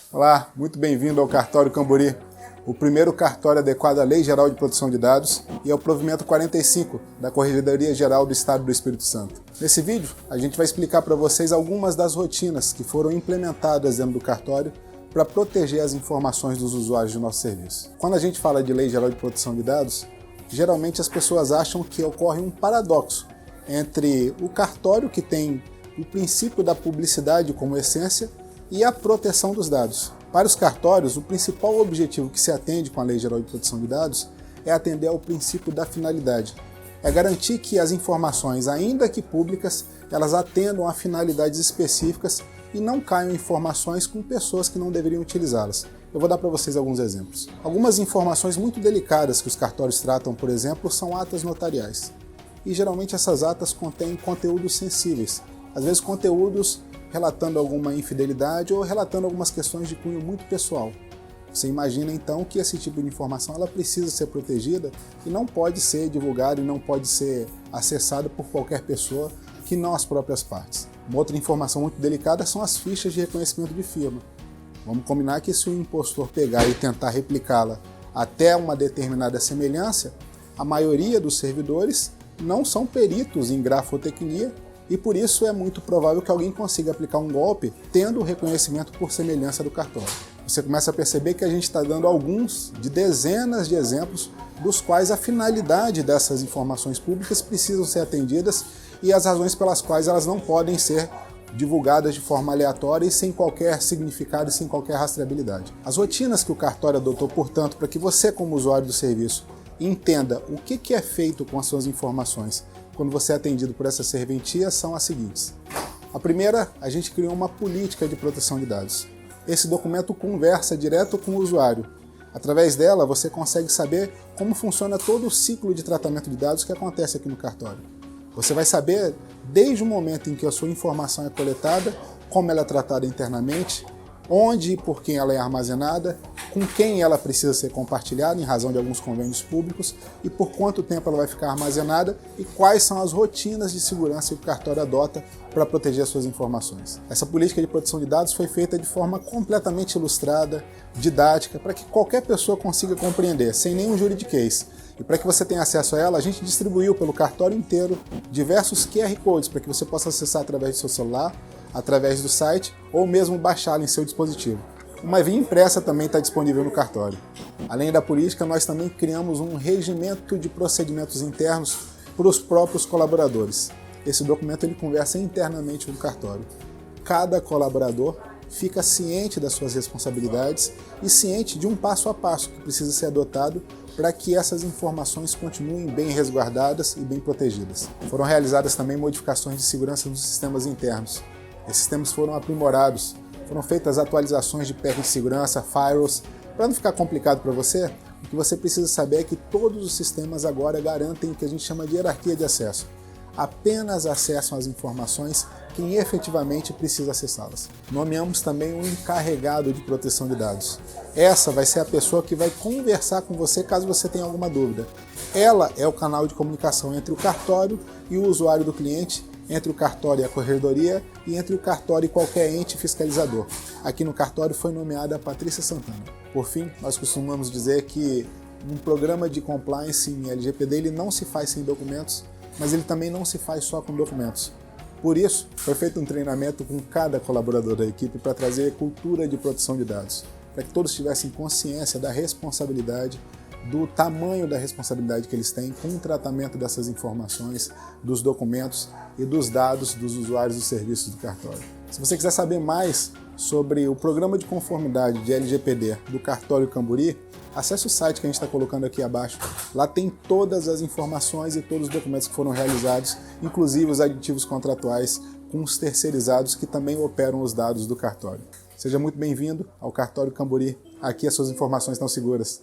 Olá, muito bem-vindo ao Cartório Camburi, o primeiro cartório adequado à Lei Geral de Proteção de Dados e ao provimento 45 da Corregedoria Geral do Estado do Espírito Santo. Nesse vídeo, a gente vai explicar para vocês algumas das rotinas que foram implementadas dentro do cartório para proteger as informações dos usuários do nosso serviço. Quando a gente fala de Lei Geral de Proteção de Dados, geralmente as pessoas acham que ocorre um paradoxo entre o cartório, que tem o princípio da publicidade como essência, e a proteção dos dados. Para os cartórios, o principal objetivo que se atende com a Lei Geral de Proteção de Dados é atender ao princípio da finalidade. É garantir que as informações, ainda que públicas, elas atendam a finalidades específicas e não caiam informações com pessoas que não deveriam utilizá-las. Eu vou dar para vocês alguns exemplos. Algumas informações muito delicadas que os cartórios tratam, por exemplo, são atas notariais. E geralmente essas atas contêm conteúdos sensíveis, às vezes conteúdos relatando alguma infidelidade ou relatando algumas questões de cunho muito pessoal. Você imagina então que esse tipo de informação ela precisa ser protegida e não pode ser divulgada e não pode ser acessada por qualquer pessoa que não as próprias partes. Uma outra informação muito delicada são as fichas de reconhecimento de firma. Vamos combinar que se o impostor pegar e tentar replicá-la até uma determinada semelhança, a maioria dos servidores não são peritos em grafotecnia e por isso é muito provável que alguém consiga aplicar um golpe tendo o reconhecimento por semelhança do cartório. Você começa a perceber que a gente está dando alguns de dezenas de exemplos dos quais a finalidade dessas informações públicas precisam ser atendidas e as razões pelas quais elas não podem ser divulgadas de forma aleatória e sem qualquer significado e sem qualquer rastreabilidade. As rotinas que o cartório adotou, portanto, para que você, como usuário do serviço, entenda o que é feito com as suas informações quando você é atendido por essa serventia, são as seguintes. A primeira, a gente criou uma política de proteção de dados. Esse documento conversa direto com o usuário. Através dela, você consegue saber como funciona todo o ciclo de tratamento de dados que acontece aqui no cartório. Você vai saber, desde o momento em que a sua informação é coletada, como ela é tratada internamente, onde e por quem ela é armazenada, com quem ela precisa ser compartilhada em razão de alguns convênios públicos e por quanto tempo ela vai ficar armazenada e quais são as rotinas de segurança que o cartório adota para proteger as suas informações. Essa política de proteção de dados foi feita de forma completamente ilustrada, didática, para que qualquer pessoa consiga compreender, sem nenhum juridiquês. E para que você tenha acesso a ela, a gente distribuiu pelo cartório inteiro diversos QR Codes para que você possa acessar através do seu celular, através do site ou mesmo baixá-la em seu dispositivo. Uma via impressa também está disponível no cartório. Além da política, nós também criamos um regimento de procedimentos internos para os próprios colaboradores. Esse documento ele conversa internamente com o cartório. Cada colaborador fica ciente das suas responsabilidades e ciente de um passo a passo que precisa ser adotado para que essas informações continuem bem resguardadas e bem protegidas. Foram realizadas também modificações de segurança dos sistemas internos. Esses sistemas foram aprimorados, foram feitas atualizações de patch de segurança, firewalls. Para não ficar complicado para você, o que você precisa saber é que todos os sistemas agora garantem o que a gente chama de hierarquia de acesso. Apenas acessam as informações quem efetivamente precisa acessá-las. Nomeamos também um encarregado de proteção de dados. Essa vai ser a pessoa que vai conversar com você caso você tenha alguma dúvida. Ela é o canal de comunicação entre o cartório e o usuário do cliente, entre o cartório e a corregedoria e entre o cartório e qualquer ente fiscalizador. Aqui no cartório foi nomeada a Patrícia Santana. Por fim, nós costumamos dizer que um programa de compliance em LGPD ele não se faz sem documentos, mas ele também não se faz só com documentos. Por isso, foi feito um treinamento com cada colaborador da equipe para trazer cultura de proteção de dados, para que todos tivessem consciência da responsabilidade, do tamanho da responsabilidade que eles têm com o tratamento dessas informações, dos documentos e dos dados dos usuários dos serviços do cartório. Se você quiser saber mais sobre o programa de conformidade de LGPD do Cartório Camburi, acesse o site que a gente está colocando aqui abaixo. Lá tem todas as informações e todos os documentos que foram realizados, inclusive os aditivos contratuais com os terceirizados que também operam os dados do cartório. Seja muito bem-vindo ao Cartório Camburi. Aqui as suas informações estão seguras.